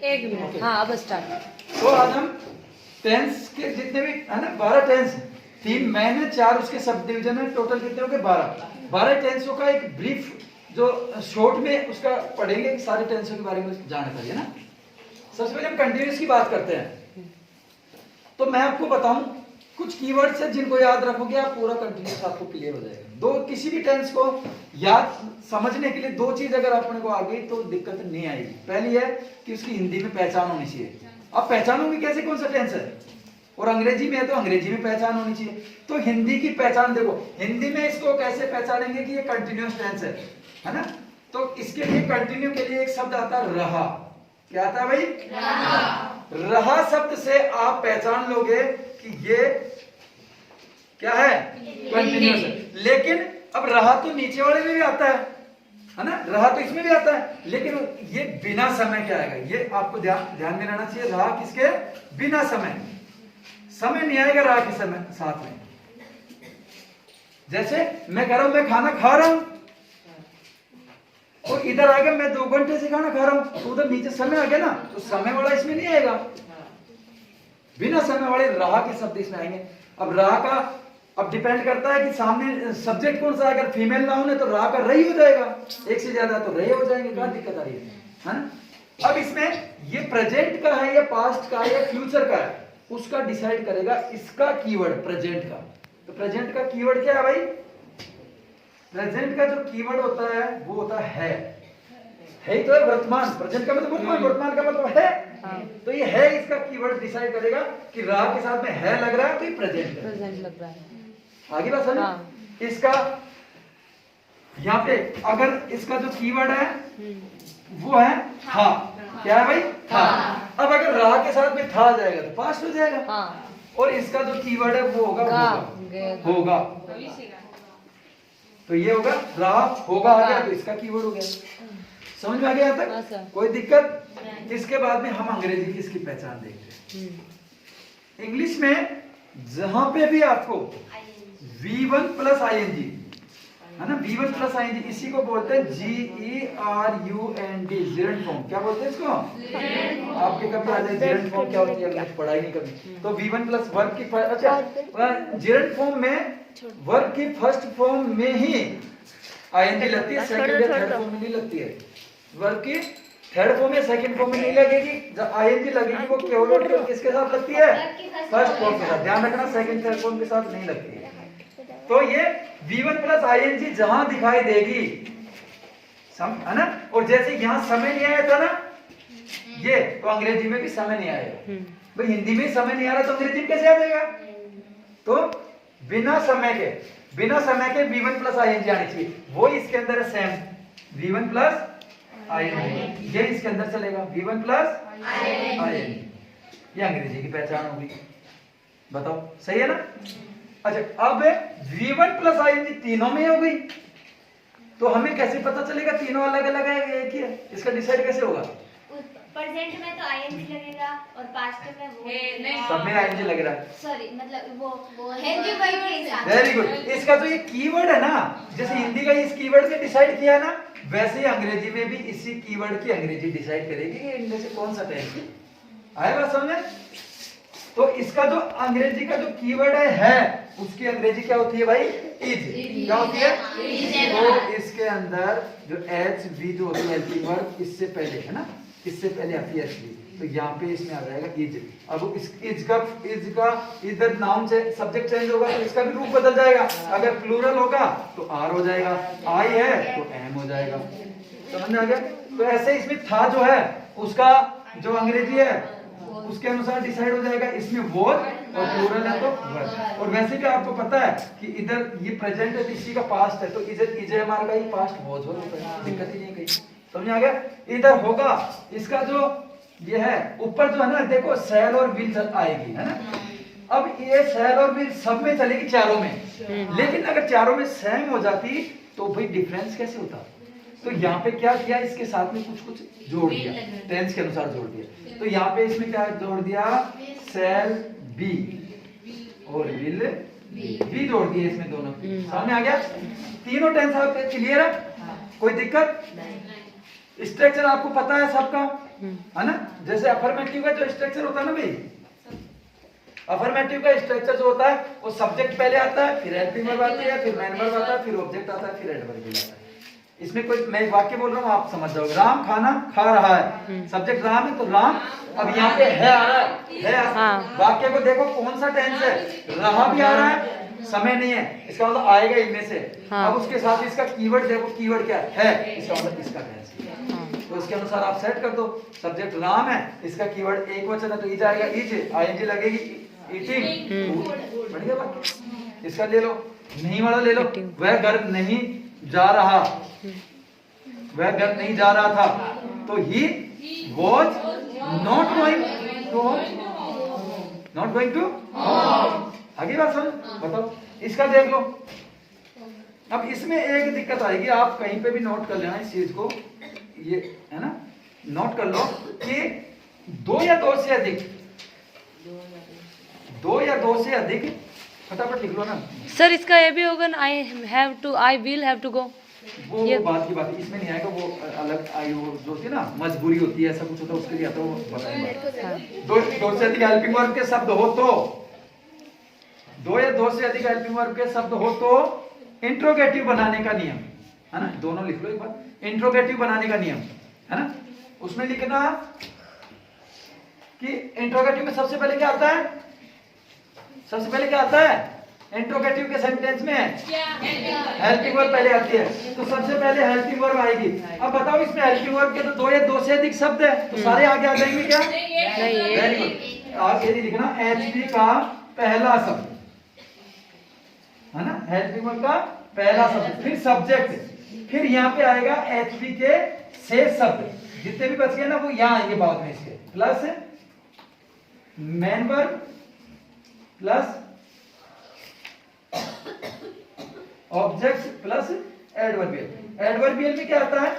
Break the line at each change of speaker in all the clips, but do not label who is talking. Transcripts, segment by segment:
एक मिनट, हाँ अब स्टार्ट।
तो आज हम टेंस के जितने भी है ना 12 टेंस हैं, 3 महीने 4 उसके सब डिवीजन है, टोटल कितने हो गए 12 टेंसों का एक ब्रीफ जो शॉर्ट में उसका पढ़ेंगे, सारे टेंसों के बारे में जानकारी है ना। सबसे पहले हम कंटिन्यूस की बात करते हैं। तो मैं आपको बताऊं कुछ कीवर्ड्स है जिनको याद रखोगे आप पूरा कंटिन्यूस आपको क्लियर हो जाएगा। दो किसी भी टेंस को याद समझने के लिए दो चीज अगर अपने को आ गई तो दिक्कत नहीं आएगी। पहली है कि उसकी हिंदी में पहचान होनी चाहिए। आप पहचानोगे कैसे कौन सा टेंस है, और अंग्रेजी में है तो अंग्रेजी में पहचान होनी चाहिए। तो हिंदी की पहचान देखो, हिंदी में इसको कैसे पहचानेंगे कि ये कंटिन्यूस टेंस है ना। तो इसके लिए कंटिन्यू के लिए एक शब्द आता है रहा। क्या आता है भाई? रहा शब्द से आप पहचान लोगे कि ये क्या है, कंटिन्यूस है। लेकिन अब रहा तो नीचे वाले में भी आता है ना, रहा तो इसमें भी आता है, लेकिन ये बिना समय क्या आएगा, ये आपको ध्यान में रहना चाहिए। रहा किसके? बिना समय, समय नहीं आएगा रहा के समय साथ में। जैसे मैं कह रहा हूं मैं खाना खा रहा हूं, और इधर आ गया मैं 2 घंटे से खाना खा रहा हूं, तो उधर नीचे समय आ गया ना, तो समय वाला इसमें नहीं आएगा, बिना समय वाले रहा के शब्द इसमें आएंगे। अब रहा का अब डिपेंड करता है कि सामने सब्जेक्ट कौन सा है। अगर फीमेल नाउन है तो रहा का रही हो जाएगा, एक से ज्यादा तो रहे हो जाएंगे। क्या दिक्कत आ रही है ना। अब इसमें ये प्रेजेंट का है या पास्ट का है या फ्यूचर का है, उसका डिसाइड करेगा इसका कीवर्ड प्रेजेंट का। तो प्रेजेंट का कीवर्ड क्या है भाई? प्रेजेंट का जो कीवर्ड होता है वो होता है ही तो है वर्तमान। प्रेजेंट का मतलब वर्तमान, वर्तमान का मतलब है। तो ये है इसका कीवर्ड डिसाइड करेगा कि रहा के साथ में है लग रहा है तो ये प्रेजेंट है,
प्रेजेंट लग रहा है।
आगे बात समझ। इसका यहाँ पे अगर इसका जो कीवर्ड है वो है था। क्या है भाई? था। अब अगर रहा के साथ में था आ जाएगा तो पास्ट हो जाएगा, और इसका जो कीवर्ड है वो होगा होगा। तो ये होगा रहा होगा आ गया, तो इसका कीवर्ड हो गया। समझ में आ गया यहाँ तक? कोई दिक्कत? इसके बाद में हम अंग्रेजी की इसकी पहचान देखते हैं। इंग्लिश में जहां पे भी आपको V1 प्लस ING है ना, V1 प्लस ING, इसी को बोलते हैं GERUND, जेरेंट फॉर्म। क्या बोलते हैं इसको? आपके कभी आ जाए जेरेंट फॉर्म क्या होती है, पढ़ाई नहीं कभी। तो V1 प्लस वर्ब की, अच्छा जेरेंट फॉर्म में वर्ब की फर्स्ट फॉर्म में ही ING लगती है, सेकंड या थर्ड फॉर्म में नहीं लगती है। वर्ब की थर्ड फॉर्म या सेकंड फॉर्म में नहीं लगेगी। जब ING लगेगी वो केवल और केवल किसके साथ लगती है? फर्स्ट फॉर्म के साथ। ध्यान रखना, सेकंड थर्ड फॉर्म के साथ नहीं लगती है। तो ये V1 प्लस ING जहां दिखाई देगी है ना, और जैसे यहां समय नहीं आया था ना ये, तो अंग्रेजी में भी समय नहीं आएगा। भाई हिंदी में समय नहीं आ रहा तो अंग्रेजी में कैसे आ जाएगा? तो बिना समय के V1 प्लस ING आनी चाहिए। वो इसके अंदर है सेम, V1 प्लस ING, ये इसके अंदर चलेगा V1 प्लस ING। ये अंग्रेजी की पहचान होगी। बताओ सही है ना? अच्छा, अब V1 प्लस ING तीनों में हो गई, तो हमें कैसे पता चलेगा तीनों अलग अलग है एक ही है? इसका डिसाइड कैसे होगा?
प्रेजेंट में तो ING लगेगा और पास्ट में वो
सब में ING लग रहा है।
सॉरी मतलब वो है जो वर्ड के हिसाब से।
Very good. इसका जो ये कीवर्ड है ना, जैसे हिंदी का इस कीवर्ड से डिसाइड किया ना, वैसे ही अंग्रेजी में भी इसी कीवर्ड की अंग्रेजी डिसाइड करेगी कि इनमें से कौन सा टेंस आएगा समझ। तो इसका जो अंग्रेजी का जो कीवर्ड है उसकी अंग्रेजी क्या होती है भाई? इज। क्या होती है? तो इसके अंदर जो HV जो होती है हेल्पिंग वर्ब, इससे पहले है ना, इससे पहले आती है HV, तो यहाँ पे इसमें आ जाएगा इज। अब इस इज का इधर नाउन से सब्जेक्ट चेंज होगा तो इसका भी रूप बदल जाएगा। अगर प्लूरल होगा तो आर हो जाएगा, आई है तो एम हो जाएगा। समझ में आ गया? तो ऐसे इसमें था जो है उसका जो अंग्रेजी है उसके अनुसार डिसाइड हो जाएगा। इसमें वॉज और प्लूरल है तो वर। और वैसे भी आपको पता है कि इधर ये प्रेजेंट है तो इसी का पास्ट है, तो इधर हमारा का ही पास्ट वॉज हो, दिक्कत ही नहीं कहीं। समझ आ गया? इधर होगा इसका जो ये है ऊपर जो है ना, देखो सेल और विल आएगी है ना। अब ये सेल और विल सब में चलेगी, चारों में, लेकिन अगर चारों में सेम हो जाती तो भाई डिफरेंस कैसे होता? तो यहाँ पे क्या किया, इसके साथ में कुछ जोड़ दिया, टेंस के अनुसार जोड़ दिया। तो यहाँ पे इसमें क्या जोड़ दिया? सेल बी और विल बी जोड़ दिए इसमें दोनों। सामने आ गया? तीनों टेंस आपके क्लियर है? कोई दिक्कत? स्ट्रक्चर आपको पता है सबका? है ना। जैसे अफर्मेटिव का जो स्ट्रक्चर होता है ना भाई, अफर्मेटिव का स्ट्रक्चर जो होता है वो सब्जेक्ट पहले आता है, फिर हेल्पिंग वर्ब आती है, फिर मेन वर्ब आता है, फिर ऑब्जेक्ट आता है, फिर एडवर्ब आता है। इसमें कोई मैं एक वाक्य बोल रहा हूँ, आप समझ जाओगे। राम खाना खा रहा है, सब्जेक्ट राम है तो राम। अब यहाँ पे है आ रहा है
हाँ।
वाक्य को देखो कौन सा टेंस है, रहा भी आ रहा है, समय नहीं है, इसका मतलब आएगा इनमें से।
हाँ।
अब उसके साथ इसका कीवर्ड देखो, कीवर्ड क्या है, इसका मतलब इसका टेंस है। तो इसके अनुसार आप सेट कर दो। सब्जेक्ट राम है, इसका कीवर्ड एक वचन है तो इज आएगा, इज, आईएनजी लगेगी, ईटिंग, बढ़िया बात। इसका ले लो, नहीं वाला ले लो, वह घर नहीं जा रहा, वह घर नहीं जा रहा था, तो he was not going to home, not going to. आगे बात समझ, बताओ। इसका देख लो। अब इसमें एक दिक्कत आएगी, आप कहीं पे भी नोट कर लेना इस चीज को, ये है ना, नोट कर लो कि दो या दो से अधिक, दो या दो से अधिक, फटाफट लिख लो ना
सर। इसका ये भी होगा ना, I have to, I will have to go,
वो बात की बात है, इसमें नहीं आएगा। वो अलग आई, वो जो होती है ना, मजबूरी होती है, ऐसा कुछ होता है, उसके लिए आता है, वो बताएंगे। दो से अधिक हेल्पिंग वर्ब के शब्द हो तो, दो या दो से अधिक हेल्पिंग वर्ब के शब्द हो तो इंट्रोगेटिव बनाने का नियम है ना, दोनों लिख लो एक बार। इंट्रोगेटिव बनाने का नियम है ना, उसमें लिखना कि इंट्रोगेटिव में सबसे पहले क्या आता है, सबसे पहले क्या आता है इंट्रोगेटिव के सेंटेंस में, हेल्पिंग वर्ब पहले आती है, तो सबसे पहले हेल्पिंग वर्ब आएगी। अब बताओ इसमें हेल्पिंग वर्ब के तो दो या दो से अधिक शब्द है, तो सारे आगे आ जाएंगे क्या? Very good. आगे लिखना एचपी का पहला शब्द है ना, हेल्पिंग वर्ब का पहला शब्द, फिर सब्जेक्ट, फिर यहाँ पे आएगा एचपी के शेष शब्द, जितने भी बच गए ना वो यहाँ आएंगे बाद में इसके, plus main verb plus object plus adverbial. Adverbial में क्या आता है,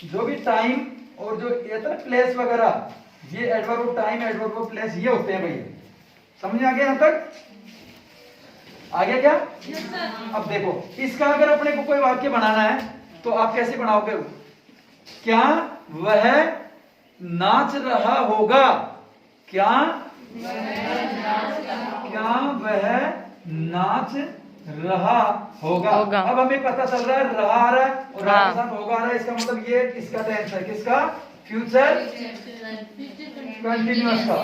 जो भी टाइम और जो ये था प्लेस वगैरह, ये एडवर्ब टाइम, एडवर्ब प्लेस, ये होते हैं भैया। समझ आ गया यहाँ तक? आ गया क्या? अब देखो इसका अगर अपने को कोई वाक्य बनाना है तो आप कैसे बनाओगे? क्या वह नाच रहा होगा? क्या वह नाच रहा होगा? अब हमें पता चल रहा है रहा आ रहा है और रहा के साथ होगा आ रहा है, इसका मतलब ये इसका टेंस है, किसका? फ्यूचर कंटिन्यूअस का।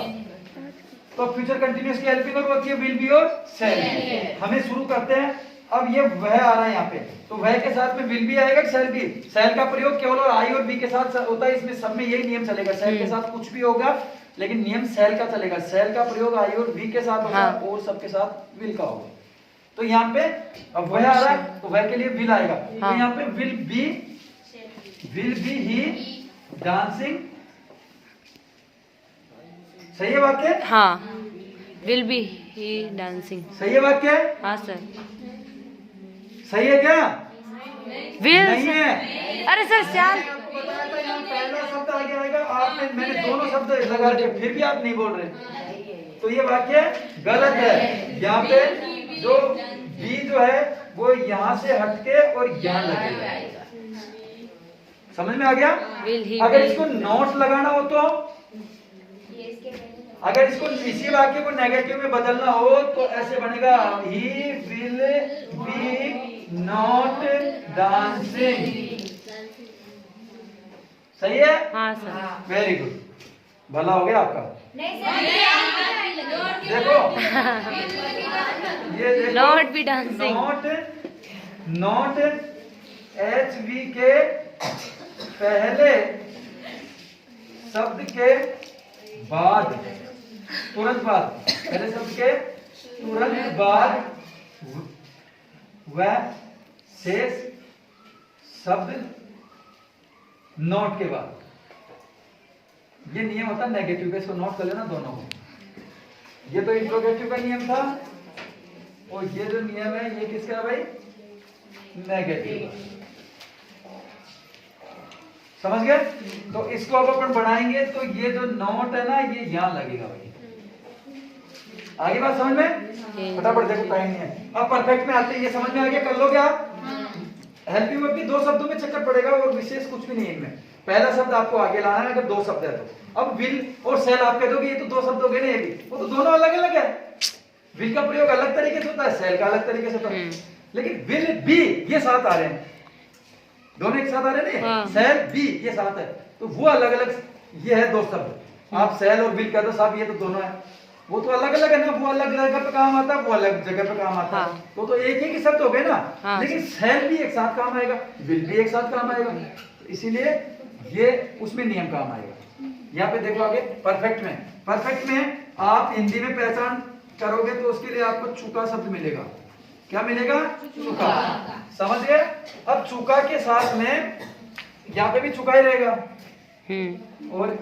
तो फ्यूचर कंटिन्यूअस की हेल्पिंग वर्ब होती है विल बी और शैल बी। हमें शुरू करते हैं। अब ये वह आ रहा है यहाँ पे, तो वह के साथ में विल भी आएगा, शैल भी। शैल का प्रयोग केवल और आई और बी के साथ होता है, इसमें सब में यही नियम चलेगा। शैल के साथ कुछ भी होगा लेकिन नियम शैल का चलेगा। शैल का प्रयोग आई और बी के साथ होगा और सबके साथ विल का होगा। तो यहाँ पे अब वह आ रहा है तो वह के लिए विल आएगा। तो यहाँ पे विल बी ही डांसिंग। सही है वाक्य?
हाँ, विल बी ही डांसिंग।
सही है वाक्य?
हाँ सर।
सही है क्या?
विल
नहीं है।
अरे सर श्याम,
पहला शब्द आगे आएगा, आपने मैंने दोनों शब्द लगा दिए फिर भी आप नहीं बोल रहे, तो ये वाक्य गलत है। यहाँ पे जो बी जो है वो यहाँ से हटके और यहाँ लगेगा। समझ में आ गया? अगर इसको नोट लगाना हो तो, अगर इसको इसी वाक्य को नेगेटिव में बदलना हो तो ऐसे बनेगा, he will be not dancing. सही है?
हाँ सर।
वेरी गुड, भला हो गया आपका।
नहीं सर,
देखो ये देखो,
not be dancing,
not H we के पहले शब्द के बाद, तुरंत बाद, पहले शब्द के तुरंत बाद वह शेष शब्द नोट के बाद। ये नियम होता है नेगेटिव का, इसको नोट कर लेना दोनों को। ये तो इंट्रोगेटिव का नियम था और ये जो नियम है ये किसका है भाई? नेगेटिव। समझ गए? तो इसको अब अपन बढ़ाएंगे तो ये जो नोट है ना ये यहां लगेगा भाई। आगे बात समझ में? फटाफट देखो, टाइम नहीं है। अब परफेक्ट में आते हैं, ये समझ में आ गया? कर लो क्या? हेल्पिंग वर्ब की दो शब्दों में चक्कर पड़ेगा और विशेष कुछ भी नहीं है इनमें। पहला शब्द आपको आगे लाना है अगर दो शब्द है तो। अब विल और सेल आप कह दोगे ये तो दो शब्द हो गए ना, ये भी वो तो दोनों अलग अलग है। विल का प्रयोग अलग तरीके से होता है, सेल का अलग तरीके से होता है, लेकिन विल बी ये साथ आ रहे हैं, दोनों एक साथ आ रहे हैं ना, सेल बी ये साथ है, तो वो अलग अलग ये है दो शब्द। आप सेल और विल कह दो साहब ये तो दोनों है, वो तो अलग अलग है ना, वो अलग जगह पे काम आता है, वो अलग जगह पे काम आता है, तो एक ही शब्द हो गए ना। लेकिन सेल भी एक साथ काम आएगा, विल भी एक साथ काम आएगा, इसीलिए ये उसमें नियम काम आएगा। यहाँ पे देखो आगे परफेक्ट में आप हिंदी में पहचान करोगे तो उसके लिए आपको चूका शब्द मिलेगा। क्या मिलेगा? चूका। समझ गए? अब चूका के साथ में यहाँ पे भी चूका ही रहेगा और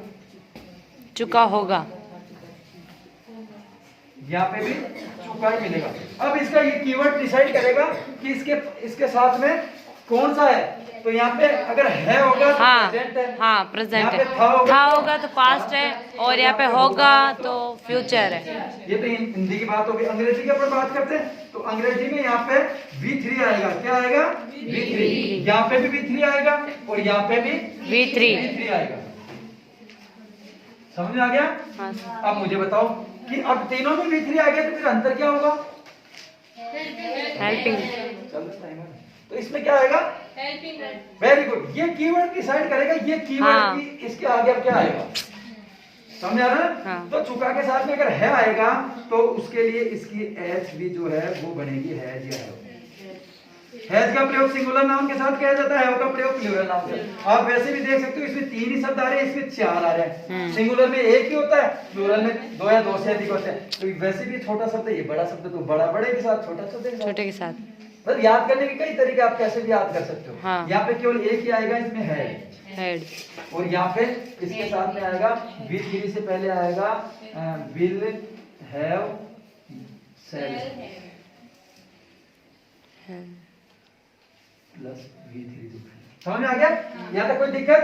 चुका होगा,
यहाँ पे भी चूका ही मिलेगा। अब इसका ये कीवर्ड डिसाइड करेगा कि इसके साथ में कौन सा है। तो यहाँ पे अगर है होगा तो प्रेजेंट है,
हाँ प्रेजेंट है,
था
होगा तो पास्ट है, और यहाँ पे होगा तो फ्यूचर है।
ये तो हिंदी की बात होगी। अंग्रेजी की अपन बात करते हैं तो अंग्रेजी में यहाँ पे V3 आएगा। क्या आएगा? V3। यहाँ पे भी V3 आएगा और यहाँ पे भी V3 आएगा। समझ में आ गया?
हाँ।
अब मुझे बताओ कि अब तीनों में V3 आ गया तो फिर अंतर क्या होगा?
हेल्पिंग।
तो इसमें क्या आएगा? Very good. ये कीवर्ड डिसाइड करेगा ये कीवर्ड की इसके आगे अब क्या आएगा। समझ आ रहा है? तो चुका के साथ में अगर है आएगा तो उसके लिए इसकी एच भी जो है वो बनेगी हैज या हैव। हैज का प्रयोग सिंगुलर नाउन के साथ किया जाता है, हैव का प्रयोग प्लूरल नाउन के। आप वैसे भी देख सकते हो इसमें 3 ही शब्द आ रहे हैं, इसमें 4 आ रहे हैं। सिंगुलर में एक ही होता है, प्लूरल में 2 या 2 से अधिक होते हैं। तो वैसे भी छोटा शब्द है, ये बड़ा शब्द तो बड़ा बड़े के साथ, छोटा शब्द
छोटे के साथ।
मतलब याद करने के कई तरीके, आप कैसे भी याद कर सकते हो।
हाँ।
यहाँ पे केवल एक ही आएगा, इसमें
हेड,
और यहाँ पे इसके साथ में आएगा V3 से पहले आएगा will have cell plus V3। समझ में आ गया? यहाँ तक कोई दिक्कत?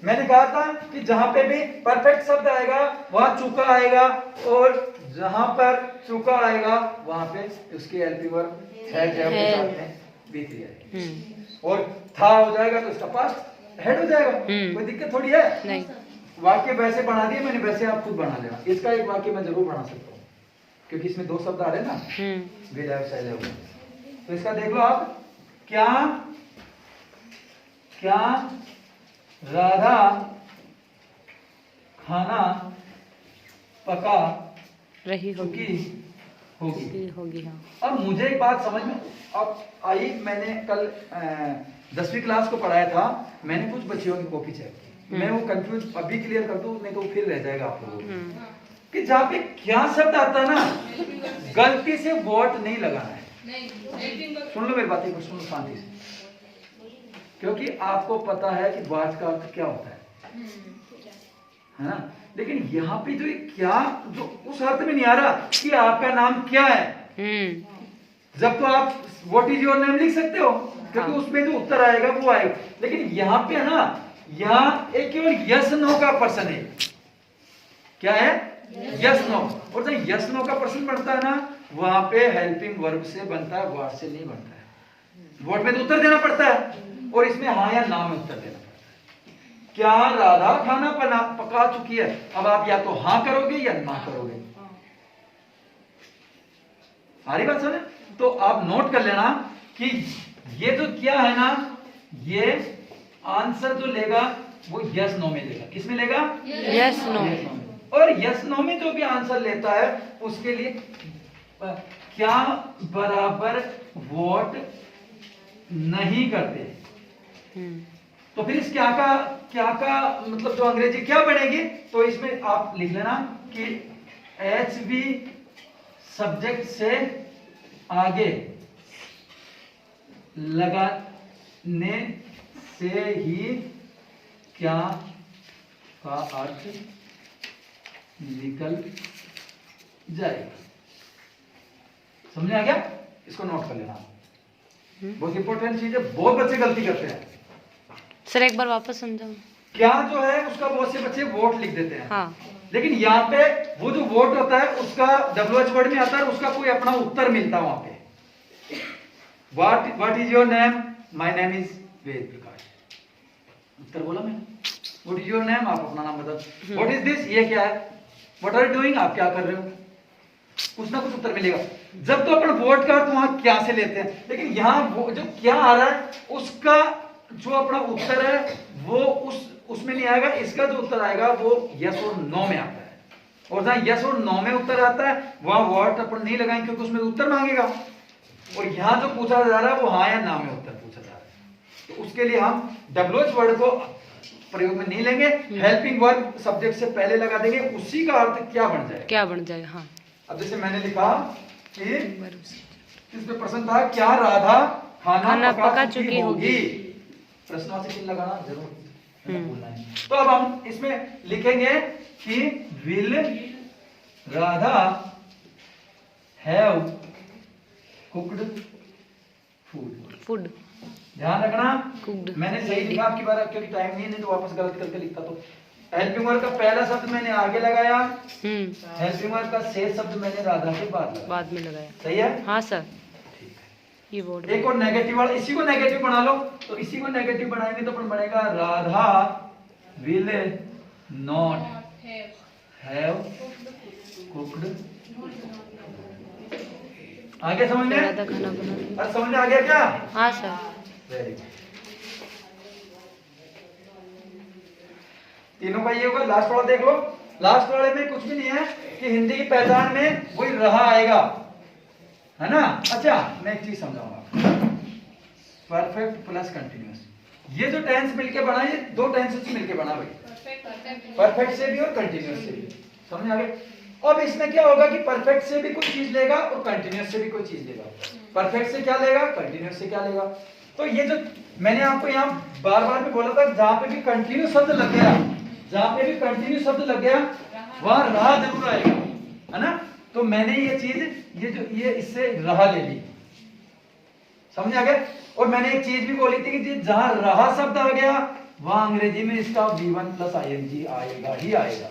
मैंने कहा था कि जहां पे भी परफेक्ट शब्द आएगा वहां चूका आएगा, और जहां पर चूका आएगा वहां पे उसकी हेल्पिंग वर्ब हैज के साथ में V3 आएगा। और था हो जाएगा तो उसका पास्ट हेड हो जाएगा। कोई दिक्कत थोड़ी है?
नहीं।
वाक्य वैसे बना दिए मैंने, वैसे आप खुद बना लेना। इसका एक वाक्य मैं जरूर बना सकता हूँ क्योंकि इसमें 2 शब्द आ रहे हैं ना, विल हैव सेल हैव। तो इसका देख लो आप, क्या राधा खाना पका
रही
होगी।
हाँ।
अब मुझे एक बात समझ में अब आई, मैंने कल 10वीं क्लास को पढ़ाया था, मैंने कुछ बच्चियों की कॉपी चेक की, मैं वो कंफ्यूज अभी क्लियर कर दूं, नहीं तो फिर रह जाएगा आप लोगों को कि जहाँ पे क्या शब्द आता है ना, गलती से वोट नहीं लगाना है। सुन लो मेरी बात, एक बार सुन लो शांति से, क्योंकि आपको पता है कि वाच का अर्थ क्या होता है ना। लेकिन यहाँ पे जो क्या जो उस अर्थ में नहीं आ रहा कि आपका नाम क्या है। जब तो आप व्हाट इज योर नेम लिख सकते हो क्योंकि उसमें जो उत्तर आएगा वो आएगा, लेकिन यहाँ पे है ना, यहाँ एक केवल यस नो का पर्सन है। क्या है? Yes no. और जब यस नो का पर्सन बनता है ना, वहां पे हेल्पिंग वर्ब से बनता है, वर्ड से नहीं बनता है। वर्ड में तो उत्तर देना पड़ता है और इसमें हाँ या ना में उत्तर देना पड़ता है। क्या राधा खाना पका चुकी है? अब आप या तो हाँ करोगे या ना करोगे। सारी बात सुने तो आप नोट कर लेना कि ये जो क्या है ना, ये आंसर जो लेगा वो यस नो में लेगा। किस में लेगा?
Yes no.
और यस नो में जो भी आंसर लेता है उसके लिए क्या बराबर वोट नहीं करते। तो फिर इस क्या का मतलब जो अंग्रेजी क्या बनेगी, तो इसमें आप लिख लेना कि एच बी सब्जेक्ट से आगे लगाने से ही क्या का अर्थ निकल जाएगा। समझ आ गया? इसको नोट कर लेना, बहुत इंपॉर्टेंट चीज है। बहुत बच्चे गलती करते हैं।
सर एक बार वापस समझाओ।
क्या जो है उसका बहुत से बच्चे वोट लिख देते हैं।
हाँ।
लेकिन यहाँ पे वो जो वोट होता है उसका WH वर्ड में आता है, उसका कोई अपना उत्तर मिलता है वहां पे। What is your name? My name is Ved Prakash. उत्तर बोला मैंने। व्हाट इज योर नेम, आप अपना नाम बता। व्हाट इज दिस, ये क्या है। व्हाट आर यू डूइंग, आप क्या कर रहे हो। कुछ ना कुछ उत्तर मिलेगा। जब तो अपन वर्ड का अर्थ वहां क्या से लेते हैं, लेकिन यहाँ वो जो क्या आ रहा है उसका जो अपना उत्तर है वो उसमें नहीं आएगा। इसका जो उत्तर आएगा वो यस और नो में आता है। और जहां यस और नो में उत्तर आता है वहां वर्ड अपन नहीं लगाएंगे क्योंकि उसमें उत्तर मांगेगा। और यहां जो पूछा जा रहा है वो हाँ या ना में उत्तर पूछा जा रहा है। तो उसके लिए हम WH वर्ड को प्रयोग में नहीं लेंगे, हेल्पिंग वर्ब सब्जेक्ट से पहले लगा देंगे, उसी का अर्थ क्या बन जाएगा,
क्या बन जाएगा। हाँ,
अब जैसे मैंने लिखा कि इसमें प्रश्न था क्या राधा खाना पका चुकी होगी, प्रश्नवाची चिन्ह लगाना जरूर भूलना है। तो अब हम इसमें लिखेंगे कि will Radha have cooked
food.
ध्यान रखना
Cooked.
मैंने सही लिखा आपकी बार, क्योंकि टाइम नहीं है तो वापस गलत करके लिखता। तो हेल्पिंग वर्ब का पहला शब्द मैंने आगे लगाया, हेल्पिंग वर्ब का शेष शब्द मैंने राधा के बाद
में लगाया।
सही है।
हाँ सर, ये बोर्ड
एक और नेगेटिव वाला, इसी को नेगेटिव बना लो। तो इसी को नेगेटिव बनाएंगे तो अपन बनेगा Radha will not have cooked. आगे समझ में,
राधा खाना बना।
अरे समझ में आ गया क्या।
हाँ सर,
वेरी गुड। तीनों का ये होगा। लास्ट वाला देख लो। लास्ट वाले में कुछ भी नहीं है कि हिंदी की पहचान में वही रहा आएगा, है ना। अच्छा, मैं एक चीज समझाऊंगा। परफेक्ट प्लस कंटिन्यूअस, ये जो टेंस मिलके बना, ये दो टेंसेस से मिलके बना भाई, परफेक्ट से भी और कंटिन्यूअस से भी। समझ आ गया। अब इसमें क्या होगा कि परफेक्ट से भी कोई चीज लेगा और कंटिन्यूअस से भी कोई चीज लेगा। परफेक्ट से क्या लेगा, कंटिन्यूअस से क्या लेगा। तो ये जो मैंने आपको यहाँ बार बार भी बोला था, जहां पे भी कंटिन्यू शब्द लग गया, जहां पे भी कंटिन्यू शब्द लग गया वहां रहा जरूर आएगा, है ना। तो मैंने ये चीज ये इससे रहा ले ली, समझ आ गया। और मैंने एक चीज भी बोली थी कि जहां रहा शब्द आ गया वहां अंग्रेजी में इसका V1 प्लस ING आएगा ही आएगा।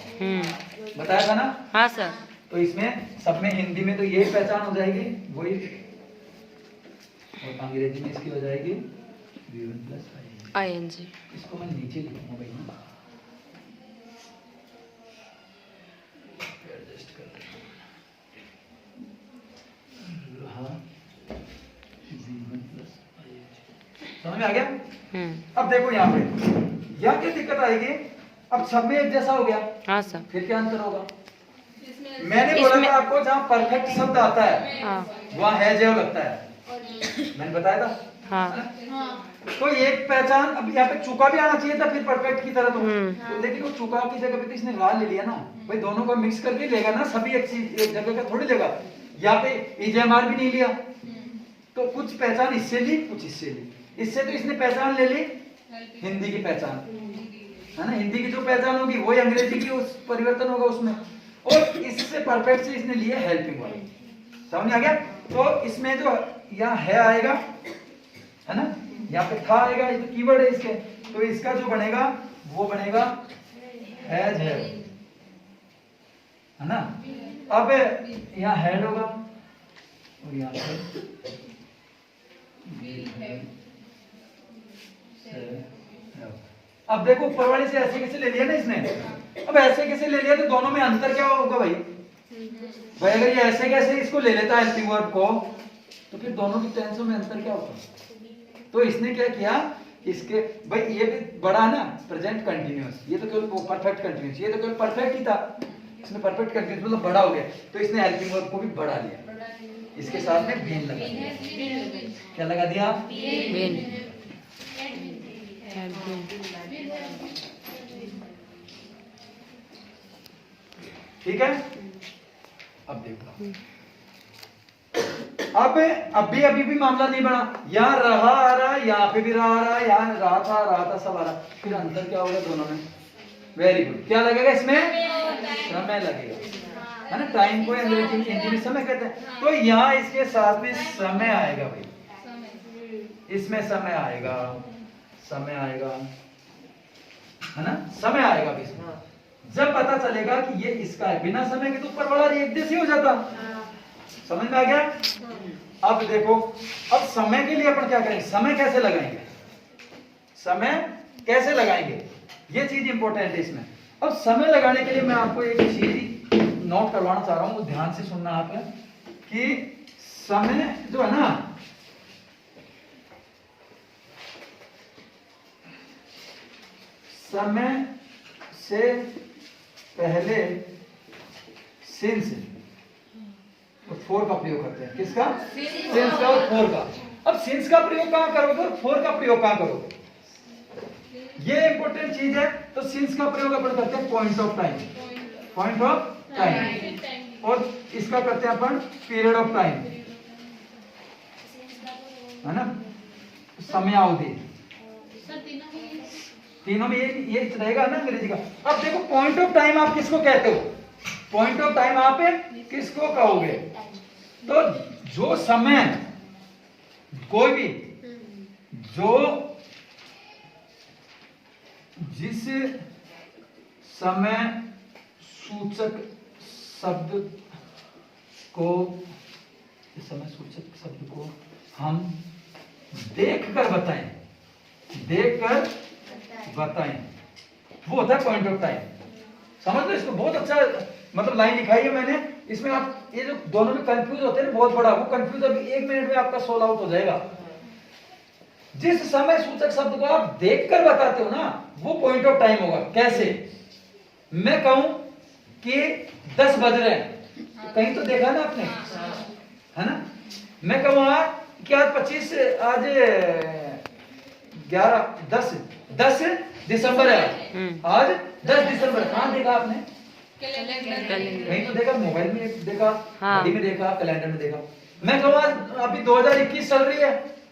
बताया था ना।
हाँ सर।
तो इसमें सब में हिंदी में तो यही पहचान हो जाएगी वही, और अंग्रेजी में इसकी हो जाएगी V1 प्लस
ING।
इसको मैं नीचे लिखूंगा भाई, एडजस्ट कर V1 प्लस ING। समझ में आ गया। अब देखो यहाँ पे यहाँ क्या दिक्कत आएगी। अब सब में एक जैसा हो गया। हाँ सर। फिर क्या अंतर होगा। मैंने बोला था आपको जहाँ परफेक्ट शब्द आता है वहाँ है जो लगता है, मैंने बताया था। हाँ। तो एक पहचान, अब यहाँ पे चुका भी आना चाहिए था फिर परफेक्ट की तरह तो लेकिन वो चुका की जगह पे तो इसने रा ले लिया ना भाई, दोनों को मिक्स करके लेगा ना, सभी एक चीज एक जगह का थोड़ी लेगा। यहाँ पे EJMR भी नहीं लिया, तो कुछ पहचान इससे ली कुछ इससे ली। इससे तो इसने पहचान ले ली हिंदी की पहचान, है ना। हिंदी की जो पहचान होगी वही अंग्रेजी की उस परिवर्तन होगा उसमें, और इससे परफेक्ट से इसने लिए हेल्पिंग वर्ब। समझ आ गया। तो इसमें जो यहाँ है आएगा, है ना, यहाँ पे था आएगा, ये तो कीवर्ड है इसके। तो इसका जो बनेगा वो बनेगा हैज है ना। अब यहाँ हेड होगा और यहाँ पे अब देखो ऊपर वाले से ऐसे कैसे ले लिया ना इसने। अब ऐसे कैसे ले लिया तो दोनों में अंतर क्या होगा भाई। भाई अगर ये ऐसे कैसे इसको ले लेता है हेल्पिंग वर्ब को, तो फिर दोनों की टेंसों में अंतर क्या होगा। तो इसने क्या किया, इसके भाई ये भी बड़ा है ना प्रेजेंट कंटिन्यूअस, ये तो केवल परफेक्ट कंटिन्यूअस, ये तो केवल परफेक्ट ही था, इसमें परफेक्ट कंटिन्यूअस मतलब बड़ा हो गया। तो इसने हेल्पिंग वर्ब को भी बढ़ा लिया, इसके साथ में बीन लगा दिया। क्या लगा दिया, बीन। ठीक है। अब देखो, अब अभी भी मामला नहीं बना। यहाँ रहा आ रहा, यहाँ पे भी रहा आ रहा, यहाँ रहा था सब आ रहा। फिर अंतर क्या होगा दोनों में। Very good. क्या लगेगा इसमें, समय लगेगा, है ना। टाइम को अंग्रेजी हिंदी में समय कहते हैं। तो यहाँ इसके साथ में समय आएगा भाई, इसमें समय आएगा, समय आएगा, है ना, समय आएगा भी इसमें। जब पता चलेगा कि ये इसका है, बिना समय के तो ऊपर वाला एक जैसे हो जाता। समझ में आ गया। अब देखो, अब समय के लिए अपन क्या करेंगे, समय कैसे लगाएंगे। समय कैसे लगाएंगे, ये चीज इंपॉर्टेंट है इसमें। अब समय लगाने के लिए मैं आपको एक चीज नोट करवाना चाह रहा हूं, ध्यान से सुनना आप, कि समय जो है ना, समय से पहले सिंस और फोर का प्रयोग करते हैं। किसका? सिंस का और फोर का। अब सिंस का प्रयोग कहां करोगे और फोर का प्रयोग कहां करोगे, ये इंपॉर्टेंट चीज है। तो सिंस का प्रयोग अपन करते हैं point of time, point of time, और इसका करते हैं अपन पीरियड ऑफ टाइम, है ना, समयावधि। तीनों में ये रहेगा ना अंग्रेजी का। अब देखो पॉइंट ऑफ टाइम आप किसको कहते हो, पॉइंट ऑफ टाइम आप किसको कहोगे, तो जो समय, कोई भी जो जिस समय सूचक शब्द को, समय सूचक शब्द को हम देखकर बताएं, देखकर बताएं, वो होता है पॉइंट ऑफ टाइम। समझ लो इसको, बहुत अच्छा मतलब लाइन लिखाई है मैंने इसमें। आप ये जो दोनों में कंफ्यूज होते हैं ना बहुत बड़ा, वो कंफ्यूज अभी 1 मिनट में आपका सोल्व आउट हो जाएगा। जिस समय सूचक शब्द को आप देखकर बताते हो ना, वो पॉइंट ऑफ टाइम होगा। कैसे? मैं कहूं कि 10 बज रहे हैं, कहीं तो देखा ना आपने, है ना। मैं कहूंगा कि आज 25, आज 10 दिसंबर है, आज 10 दिसंबर। कहां देखा आपने? कहीं तो देखा, मोबाइल में देखा, घड़ी में देखा, कैलेंडर में देखा। मैं कहूँ आज अभी 2021 चल रही है,